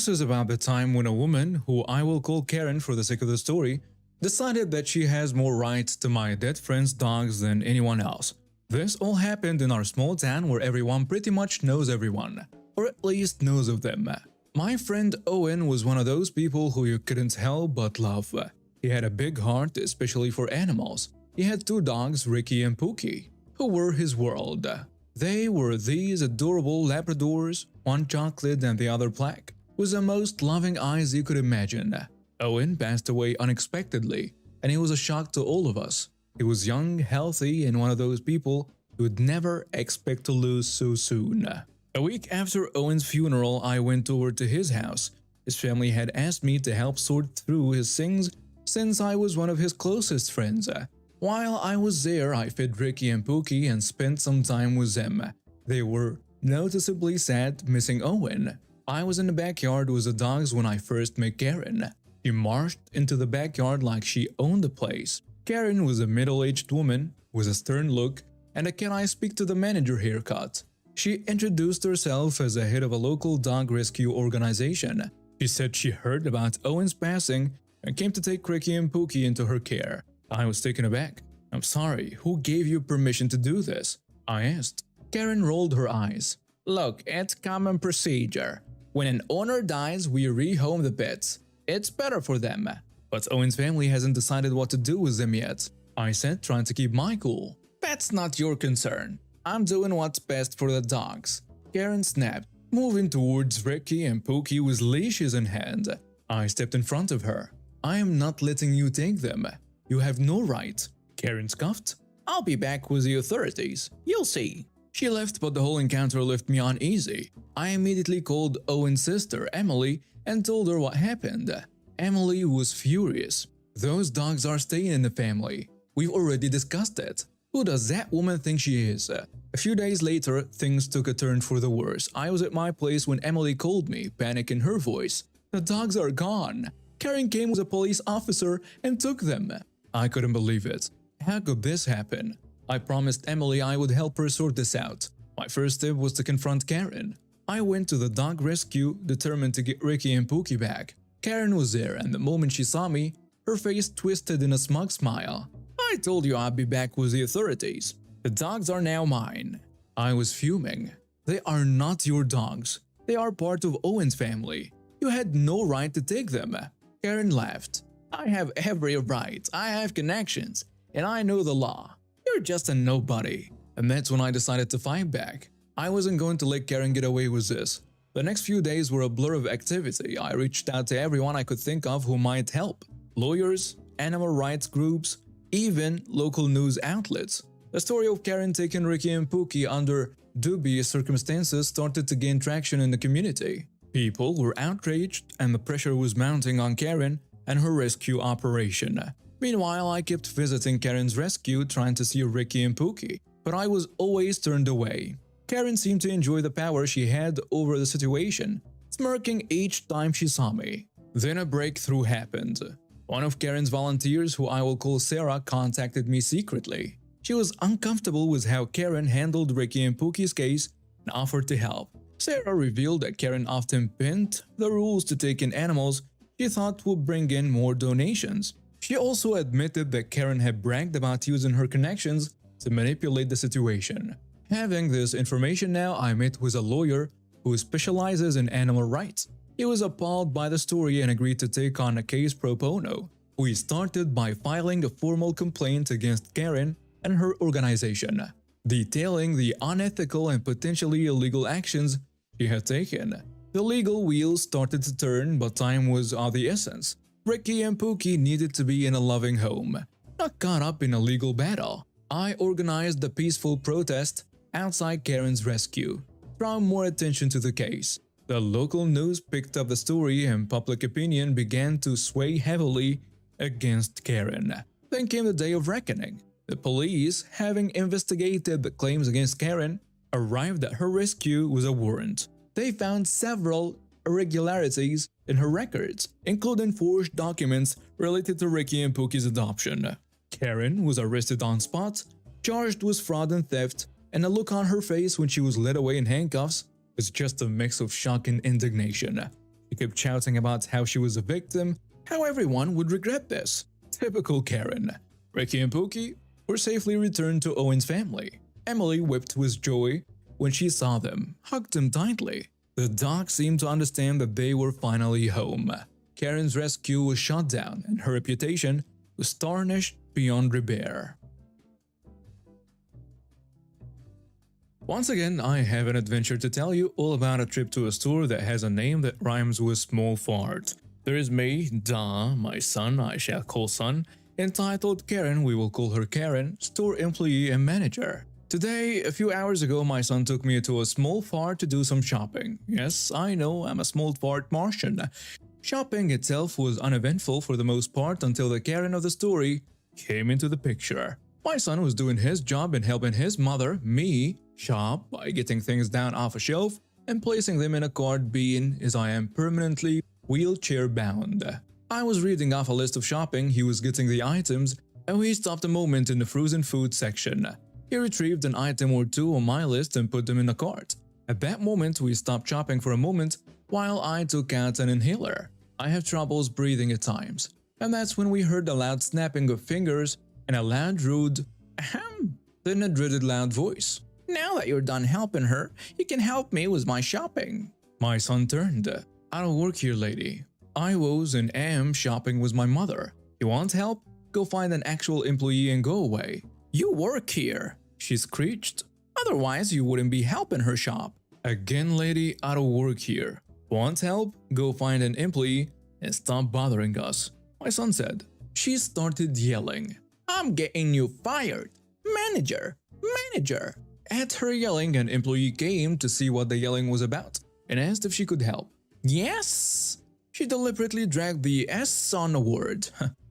This is about the time when a woman, who I will call Karen for the sake of the story, decided that she has more rights to my dead friend's dogs than anyone else. This all happened in our small town where everyone pretty much knows everyone, or at least knows of them. My friend Owen was one of those people who you couldn't help but love. He had a big heart, especially for animals. He had two dogs, Ricky and Pookie, who were his world. They were these adorable Labradors, one chocolate and the other black, with the most loving eyes you could imagine. Owen passed away unexpectedly, and it was a shock to all of us. He was young, healthy, and one of those people you would never expect to lose so soon. A week after Owen's funeral, I went over to his house. His family had asked me to help sort through his things since I was one of his closest friends. While I was there, I fed Ricky and Pookie and spent some time with them. They were noticeably sad, missing Owen. I was in the backyard with the dogs when I first met Karen. She marched into the backyard like she owned the place. Karen was a middle-aged woman with a stern look and a "can I speak to the manager" haircut. She introduced herself as the head of a local dog rescue organization. She said she heard about Owen's passing and came to take Ricky and Pookie into her care. I was taken aback. "I'm sorry, who gave you permission to do this?" I asked. Karen rolled her eyes. "Look, it's common procedure. When an owner dies, we rehome the pets. It's better for them." "But Owen's family hasn't decided what to do with them yet," I said, trying to keep my cool. "That's not your concern. I'm doing what's best for the dogs," Karen snapped, moving towards Ricky and Pookie with leashes in hand. I stepped in front of her. "I am not letting you take them. You have no right," Karen scoffed. "I'll be back with the authorities. You'll see." She left, but the whole encounter left me uneasy. I immediately called Owen's sister, Emily, and told her what happened. Emily was furious. "Those dogs are staying in the family. We've already discussed it. Who does that woman think she is?" A few days later, things took a turn for the worse. I was at my place when Emily called me, panic in her voice. "The dogs are gone. Karen came with a police officer and took them." I couldn't believe it. How could this happen? I promised Emily I would help her sort this out. My first step was to confront Karen. I went to the dog rescue, determined to get Ricky and Pookie back. Karen was there, and the moment she saw me, her face twisted in a smug smile. "I told you I'd be back with the authorities. The dogs are now mine." I was fuming. "They are not your dogs. They are part of Owen's family. You had no right to take them." Karen laughed. "I have every right. I have connections, and I know the law. You're just a nobody." And that's when I decided to fight back. I wasn't going to let Karen get away with this. The next few days were a blur of activity. I reached out to everyone I could think of who might help. Lawyers, animal rights groups, even local news outlets. The story of Karen taking Ricky and Pookie under dubious circumstances started to gain traction in the community. People were outraged, and the pressure was mounting on Karen and her rescue operation. Meanwhile, I kept visiting Karen's rescue, trying to see Ricky and Pookie, but I was always turned away. Karen seemed to enjoy the power she had over the situation, smirking each time she saw me. Then a breakthrough happened. One of Karen's volunteers, who I will call Sarah, contacted me secretly. She was uncomfortable with how Karen handled Ricky and Pookie's case and offered to help. Sarah revealed that Karen often bent the rules to take in animals she thought would bring in more donations. She also admitted that Karen had bragged about using her connections to manipulate the situation. Having this information now, I met with a lawyer who specializes in animal rights. He was appalled by the story and agreed to take on a case pro bono. We started by filing a formal complaint against Karen and her organization, detailing the unethical and potentially illegal actions she had taken. The legal wheels started to turn, but time was of the essence. Ricky and Pookie needed to be in a loving home, not caught up in a legal battle. I organized a peaceful protest outside Karen's rescue, drawing more attention to the case. The local news picked up the story, and public opinion began to sway heavily against Karen. Then came the day of reckoning. The police, having investigated the claims against Karen, arrived at her rescue with a warrant. They found several irregularities in her records, including forged documents related to Ricky and Pookie's adoption. Karen was arrested on spot, charged with fraud and theft, and the look on her face when she was led away in handcuffs was just a mix of shock and indignation. She kept shouting about how she was a victim, how everyone would regret this. Typical Karen. Ricky and Pookie were safely returned to Owen's family. Emily wept with joy when she saw them, hugged them tightly. The dogs seemed to understand that they were finally home. Karen's rescue was shut down and her reputation was tarnished beyond repair. Once again, I have an adventure to tell you all about a trip to a store that has a name that rhymes with small fart. There is me, my son, I shall call son, entitled Karen, we will call her Karen, store employee and manager. Today, a few hours ago, my son took me to a small fart to do some shopping. Yes, I know, I'm a small fart Martian. Shopping itself was uneventful for the most part until the Karen of the story came into the picture. My son was doing his job and helping his mother, me, shop by getting things down off a shelf and placing them in a cart, being as I am permanently wheelchair bound. I was reading off a list of shopping, he was getting the items, and we stopped a moment in the frozen food section. He retrieved an item or two on my list and put them in the cart. At that moment, we stopped shopping for a moment while I took out an inhaler. I have troubles breathing at times, and that's when we heard a loud snapping of fingers and a loud rude ahem, then a dreaded loud voice. Now that you're done helping her, you can help me with my shopping. My son turned. I don't work here, lady. I was and am shopping with my mother. You want help? Go find an actual employee and go away. You work here, she screeched. Otherwise, you wouldn't be helping her shop. Again, lady, I don't work here. Want help? Go find an employee and stop bothering us, my son said. She started yelling. I'm getting you fired. Manager, manager. At her yelling, an employee came to see what the yelling was about and asked if she could help. Yes. She deliberately dragged the S on a word.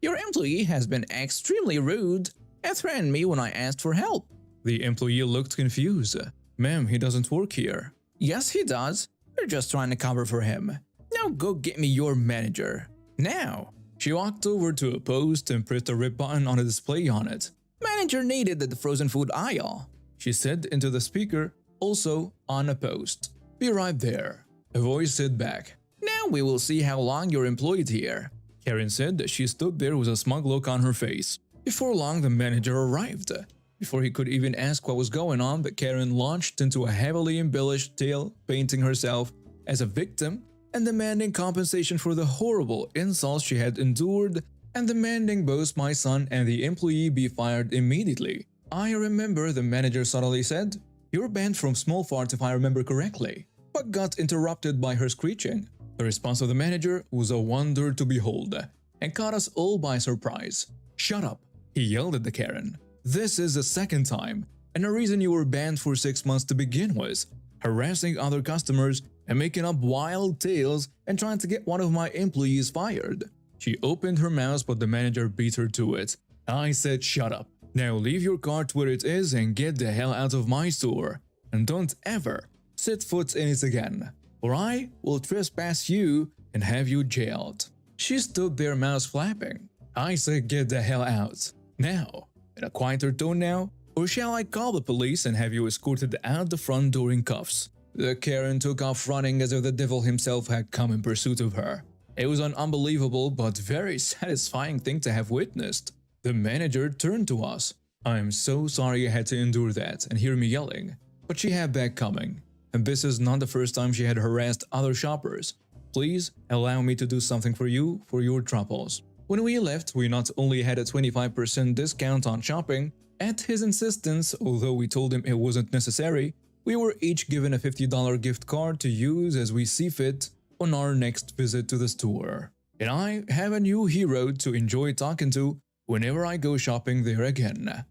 Your employee has been extremely rude and threatened me when I asked for help. The employee looked confused. Ma'am, he doesn't work here. Yes, he does. You're just trying to cover for him. Now go get me your manager. Now. She walked over to a post and pressed a red button on a display on it. Manager needed at the frozen food aisle, she said into the speaker, also on a post. Be right there. A voice said back. Now we will see how long you're employed here. Karen said that she stood there with a smug look on her face. Before long, the manager arrived. Before he could even ask what was going on, but Karen launched into a heavily embellished tale, painting herself as a victim and demanding compensation for the horrible insults she had endured and demanding both my son and the employee be fired immediately. I remember, the manager subtly said. You're banned from small farts if I remember correctly, but got interrupted by her screeching. The response of the manager was a wonder to behold and caught us all by surprise. Shut up, he yelled at the Karen. This is the second time, and the reason you were banned for 6 months to begin with, harassing other customers and making up wild tales and trying to get one of my employees fired. She opened her mouth, but the manager beat her to it. I said shut up. Now leave your cart where it is and get the hell out of my store. And don't ever set foot in it again, or I will trespass you and have you jailed. She stood there, mouth flapping. I said get the hell out. Now, in a quieter tone now, or shall I call the police and have you escorted out the front door in cuffs? The Karen took off running as if the devil himself had come in pursuit of her. It was an unbelievable but very satisfying thing to have witnessed. The manager turned to us. I am so sorry I had to endure that and hear me yelling, but she had that coming. And this is not the first time she had harassed other shoppers. Please allow me to do something for you for your troubles. When we left, we not only had a 25% discount on shopping, at his insistence, although we told him it wasn't necessary, we were each given a $50 gift card to use as we see fit on our next visit to the store. And I have a new hero to enjoy talking to whenever I go shopping there again.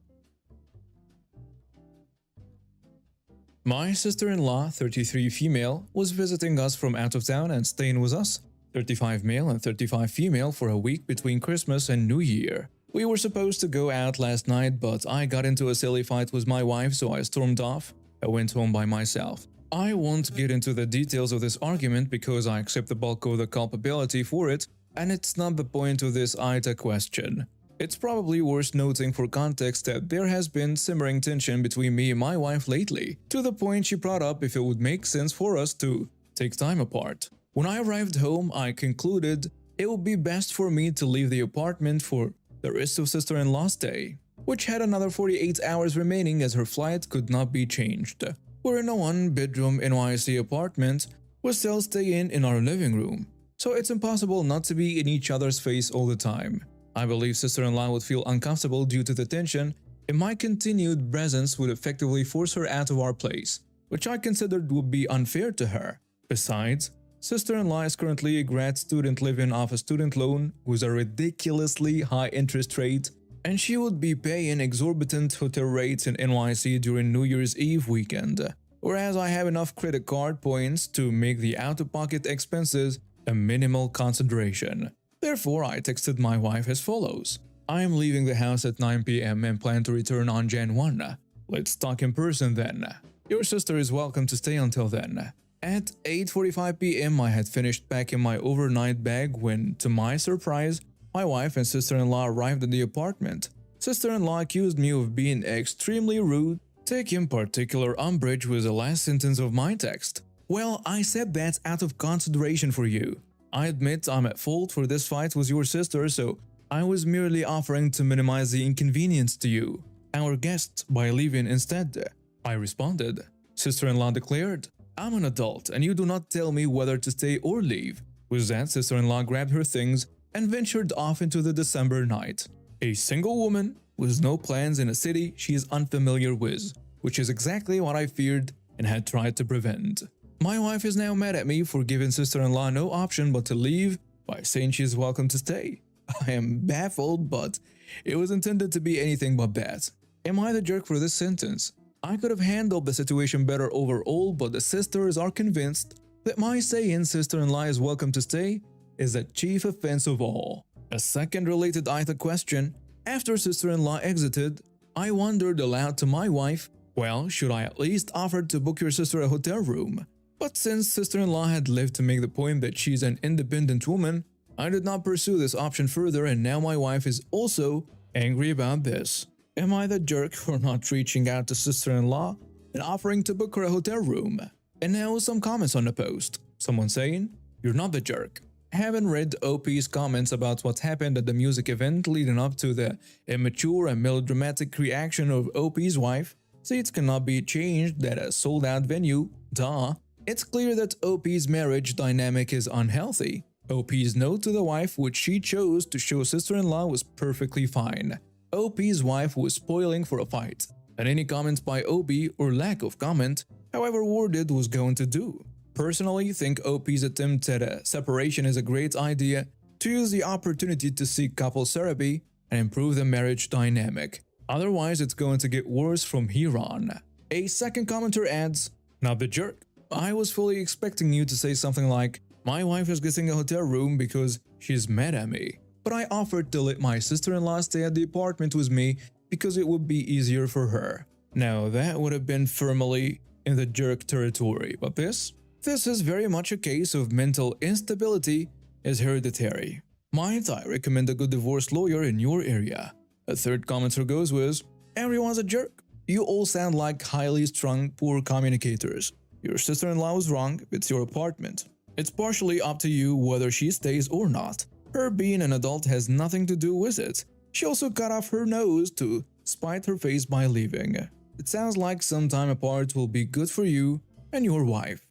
My sister-in-law, 33 female, was visiting us from out of town and staying with us, 35 male and 35 female, for a week between Christmas and New Year. We were supposed to go out last night, but I got into a silly fight with my wife, so I stormed off. I went home by myself. I won't get into the details of this argument because I accept the bulk of the culpability for it, and it's not the point of this ITA question. It's probably worth noting for context that there has been simmering tension between me and my wife lately, to the point she brought up if it would make sense for us to take time apart. When I arrived home, I concluded it would be best for me to leave the apartment for the rest of sister-in-law's stay, which had another 48 hours remaining as her flight could not be changed. We're in a one-bedroom NYC apartment, we still stay in our living room, so it's impossible not to be in each other's face all the time. I believe sister-in-law would feel uncomfortable due to the tension, and my continued presence would effectively force her out of our place, which I considered would be unfair to her. Besides, sister-in-law is currently a grad student living off a student loan with a ridiculously high interest rate, and she would be paying exorbitant hotel rates in NYC during New Year's Eve weekend, whereas I have enough credit card points to make the out-of-pocket expenses a minimal consideration. Therefore, I texted my wife as follows: I am leaving the house at 9 p.m. and plan to return on Jan 1. Let's talk in person then. Your sister is welcome to stay until then. At 8:45 p.m. I had finished packing my overnight bag when, to my surprise, my wife and sister-in-law arrived at the apartment. Sister-in-law accused me of being extremely rude, taking particular umbrage with the last sentence of my text. Well, I said that's out of consideration for you. I admit I'm at fault for this fight with your sister, so I was merely offering to minimize the inconvenience to you, our guests, by leaving instead. I responded. Sister-in-law declared, I'm an adult and you do not tell me whether to stay or leave. With that, sister-in-law grabbed her things and ventured off into the December night. A single woman with no plans in a city she is unfamiliar with, which is exactly what I feared and had tried to prevent. My wife is now mad at me for giving sister-in-law no option but to leave by saying she is welcome to stay. I am baffled, but it was intended to be anything but that. Am I the jerk for this sentence? I could have handled the situation better overall, but the sisters are convinced that my saying sister-in-law is welcome to stay is the chief offense of all. A second related item question: after sister-in-law exited, I wondered aloud to my wife, well, should I at least offer to book your sister a hotel room? But since sister-in-law had lived to make the point that she's an independent woman, I did not pursue this option further, and now my wife is also angry about this. Am I the jerk for not reaching out to sister-in-law and offering to book her a hotel room? And now some comments on the post. Someone saying, you're not the jerk. Haven't read OP's comments about what happened at the music event leading up to the immature and melodramatic reaction of OP's wife. Seats cannot be changed at a sold-out venue. Duh. It's clear that OP's marriage dynamic is unhealthy. OP's note to the wife, which she chose to show sister-in-law, was perfectly fine. OP's wife was spoiling for a fight, and any comments by OP or lack of comment, however worded, was going to do. Personally, think OP's attempt at a separation is a great idea to use the opportunity to seek couples therapy and improve the marriage dynamic. Otherwise, it's going to get worse from here on. A second commenter adds, not the jerk. I was fully expecting you to say something like, my wife is getting a hotel room because she's mad at me. But I offered to let my sister-in-law stay at the apartment with me because it would be easier for her. Now that would have been firmly in the jerk territory, but this is very much a case of mental instability is hereditary. Might I recommend a good divorce lawyer in your area? A third commenter goes with, everyone's a jerk. You all sound like highly strung, poor communicators. Your sister-in-law was wrong, it's your apartment. It's partially up to you whether she stays or not. Her being an adult has nothing to do with it. She also cut off her nose to spite her face by leaving. It sounds like some time apart will be good for you and your wife.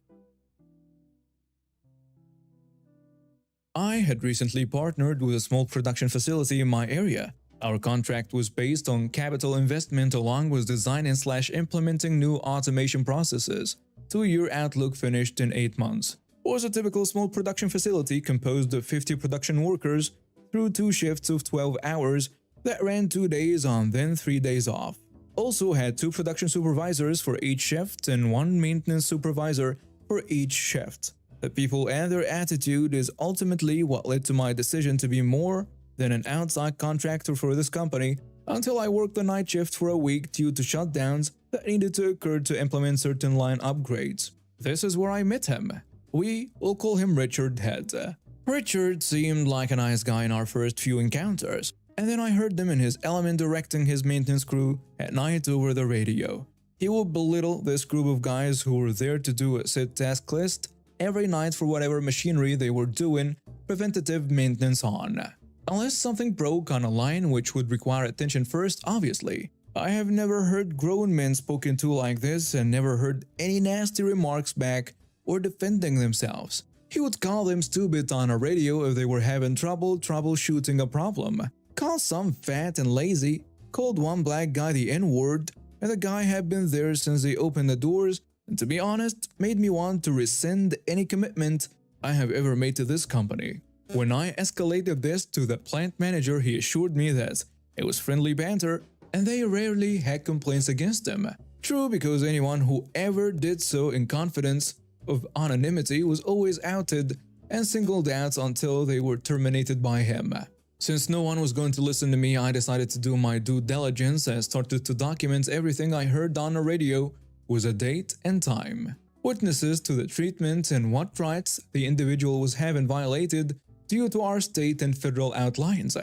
I had recently partnered with a small production facility in my area. Our contract was based on capital investment along with designing/implementing new automation processes. 2-year outlook finished in 8 months. It was a typical small production facility composed of 50 production workers through 2 shifts of 12 hours that ran 2 days on then 3 days off. Also had 2 production supervisors for each shift and 1 maintenance supervisor for each shift. The people and their attitude is ultimately what led to my decision to be more than an outside contractor for this company until I worked the night shift for a week due to shutdowns that needed to occur to implement certain line upgrades. This is where I met him. We will call him Richard Head. Richard seemed like a nice guy in our first few encounters, and then I heard him in his element directing his maintenance crew at night over the radio. He would belittle this group of guys who were there to do a set task list every night for whatever machinery they were doing preventative maintenance on. Unless something broke on a line which would require attention first, obviously. I have never heard grown men spoken to like this and never heard any nasty remarks back or defending themselves. He would call them stupid on a radio if they were having trouble troubleshooting a problem. Called some fat and lazy, called one black guy the N-word, and the guy had been there since they opened the doors, and to be honest, made me want to rescind any commitment I have ever made to this company. When I escalated this to the plant manager, he assured me that it was friendly banter and they rarely had complaints against him. True, because anyone who ever did so in confidence of anonymity was always outed and singled out until they were terminated by him. Since no one was going to listen to me, I decided to do my due diligence and started to document everything I heard on the radio with a date and time, witnesses to the treatment and what rights the individual was having violated due to our state and federal outlines.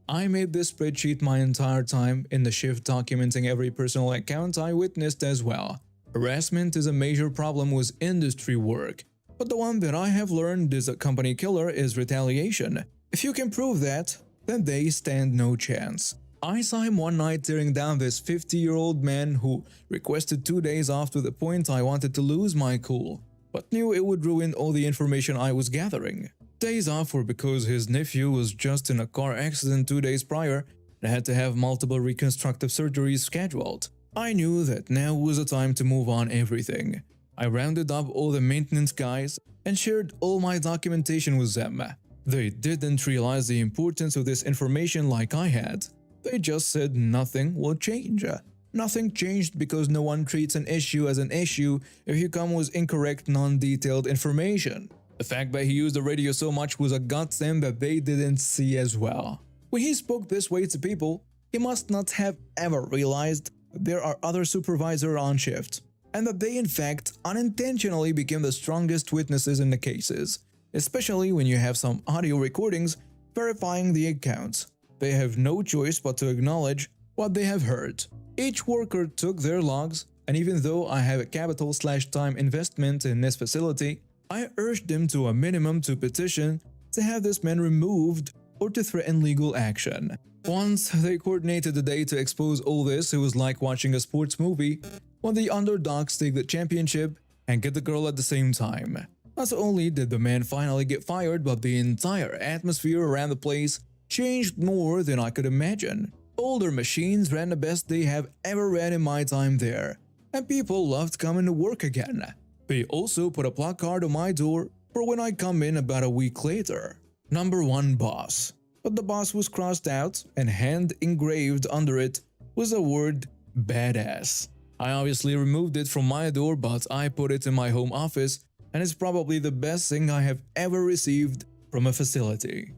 I made this spreadsheet my entire time in the shift, documenting every personal account I witnessed as well. Harassment is a major problem with industry work, but the one that I have learned is a company killer is retaliation. If you can prove that, then they stand no chance. I saw him one night tearing down this 50-year-old man who requested 2 days off to the point I wanted to lose my cool, but knew it would ruin all the information I was gathering. Days off were because his nephew was just in a car accident 2 days prior and had to have multiple reconstructive surgeries scheduled. I knew that now was the time to move on everything. I rounded up all the maintenance guys and shared all my documentation with them. They didn't realize the importance of this information like I had. They just said nothing will change. Nothing changed because no one treats an issue as an issue if you come with incorrect, non-detailed information. The fact that he used the radio so much was a godsend that they didn't see as well. When he spoke this way to people, he must not have ever realized that there are other supervisors on shift, and that they in fact unintentionally became the strongest witnesses in the cases, especially when you have some audio recordings verifying the accounts. They have no choice but to acknowledge what they have heard. Each worker took their logs, and even though I have a capital/time investment in this facility, I urged them to a minimum to petition to have this man removed or to threaten legal action. Once they coordinated the day to expose all this, it was like watching a sports movie when the underdogs take the championship and get the girl at the same time. Not only did the man finally get fired, but the entire atmosphere around the place changed more than I could imagine. Older machines ran the best they have ever ran in my time there, and people loved coming to work again. They also put a placard on my door for when I come in about a week later. Number 1 boss. But the boss was crossed out, and hand engraved under it was the word badass. I obviously removed it from my door, but I put it in my home office, and it's probably the best thing I have ever received from a facility.